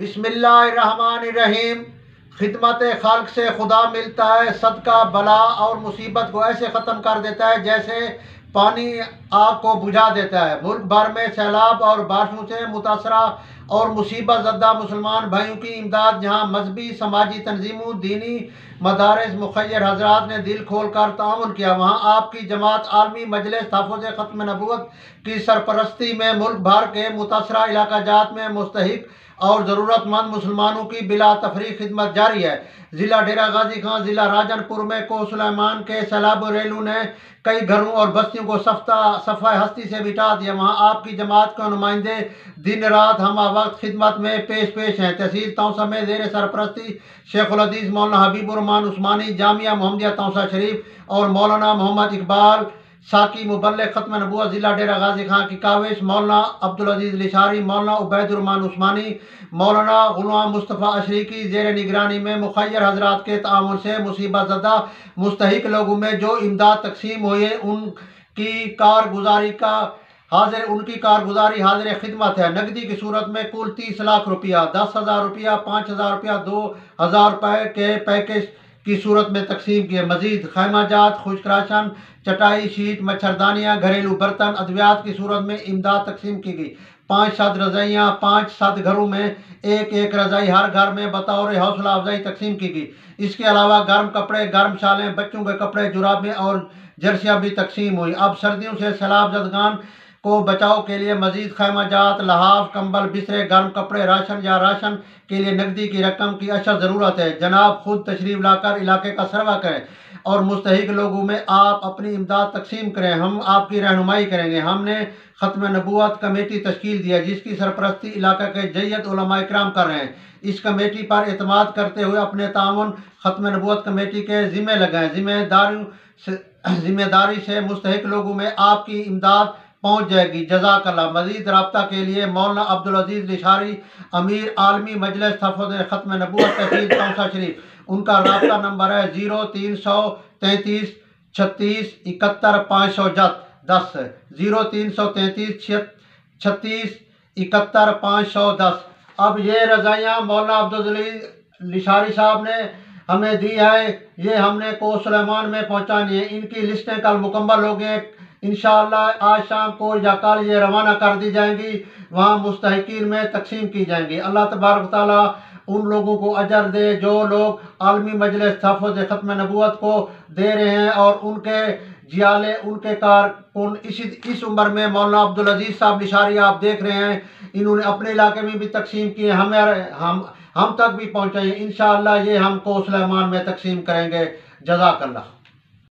بسم اللہ الرحمن الرحیم۔ خدمت خلق سے خدا ملتا ہے، صدقہ بلا اور مصیبت کو ایسے ختم کر دیتا ہے جیسے پانی آگ کو بجھا دیتا ہے۔ ملک بھر میں سیلاب اور بارشوں سے متاثرہ اور مصیبت زدہ مسلمان بھائیوں کی امداد، جہاں مذہبی سماجی تنظیموں، دینی مدارس، مخیر حضرات نے دل کھول کر تعاون کیا، وہاں آپ کی جماعت عالمی مجلس تحفظ ختم نبوت کی سرپرستی میں ملک بھر کے متاثرہ علاقہ جات میں مستحق اور ضرورت مند مسلمانوں کی بلا تفریق خدمت جاری ہے۔ ضلع ڈیرہ غازی خان، ضلع راجن پور میں کو سلیمان کے سیلاب ریلوں نے کئی گھروں اور بستیوں کو صفحہ ہستی سے مٹا دیا، وہاں آپ کی جماعت کے نمائندے دن رات ہمہ وقت خدمت میں پیش ہیں۔ تحصیل تونسہ میں زیر سرپرستی شیخ الحدیث مولانا حبیب الرحمن عثمانی، جامعہ محمدیہ تونسہ شریف اور مولانا محمد اقبال ساکی مبلغ ختم نبوت ضلع ڈیرہ غازی خان کی کاوش، مولانا عبدالعزیز لشاری، مولانا عبید الرحمن عثمانی، مولانا غلام مصطفیٰ اشریقی زیر نگرانی میں مخیر حضرات کے تعاون سے مصیبت زدہ مستحق لوگوں میں جو امداد تقسیم ہوئی ہے ان کی کارگزاری حاضر خدمت ہے۔ نقدی کی صورت میں کل 30 لاکھ روپیہ، 10,000 روپیہ، 5,000 روپیہ، 2,000 روپے کے پیکج کی صورت میں تقسیم کیے۔ مزید خیمہ جات، خشک راشن، چٹائی، شیٹ، مچھردانیاں، گھریلو برتن، ادویات کی صورت میں امداد تقسیم کی گئی۔ 5 صد رضائیاں، 5 صد گھروں میں ایک رضائی ہر گھر میں بطور حوصلہ افزائی تقسیم کی گئی۔ اس کے علاوہ گرم کپڑے، گرم شالیں، بچوں کے کپڑے، جرابیں اور جرسیاں بھی تقسیم ہوئی۔ اب سردیوں سے سیلاب زدگان کو بچاؤ کے لیے مزید خیمہ جات، لحاف، کمبل، بسترے، گرم کپڑے، راشن کے لیے نقدی کی رقم کی اشد ضرورت ہے۔ جناب خود تشریف لا کر علاقے کا سروے کریں اور مستحق لوگوں میں آپ اپنی امداد تقسیم کریں، ہم آپ کی رہنمائی کریں گے۔ ہم نے ختم نبوت کمیٹی تشکیل دی ہے جس کی سرپرستی علاقہ کے جید علماء کرام کر رہے ہیں۔ اس کمیٹی پر اعتماد کرتے ہوئے اپنے تعاون ختم نبوت کمیٹی کے ذمہ لگائیں۔ ذمہ داری سے مستحق لوگوں میں آپ کی امداد پہنچ جائے گی۔ جزاک اللہ۔ مزید رابطہ کے لیے مولانا عبدالعزیز لشاری، امیر عالمی مجلس تحفظ ختم نبوت تحصیل تونسہ شریف، ان کا رابطہ نمبر ہے 0333 36 71 510 0333 36 71 510۔ اب یہ رضائیاں مولانا عبدالعزیز لشاری صاحب نے ہمیں دی ہے، یہ ہم نے کو سلیمان میں پہنچانی ہے۔ ان کی لسٹیں کل مکمل ہو گئے، انشاءاللہ آج شام کو یا کل یہ روانہ کر دی جائیں گی، وہاں مستحقین میں تقسیم کی جائیں گی۔ اللہ تبارک و تعالیٰ ان لوگوں کو اجر دے جو لوگ عالمی مجلس تحفظ ختم نبوت کو دے رہے ہیں، اور ان کے جیالے، ان کے کارکن اس عمر میں مولانا عبدالعزیز صاحب لشاری آپ دیکھ رہے ہیں، انہوں نے اپنے علاقے میں بھی تقسیم کیے، ہم تک بھی پہنچائیں۔ انشاءاللہ یہ ہم کو سلیمان میں تقسیم کریں گے۔ جزاک اللہ۔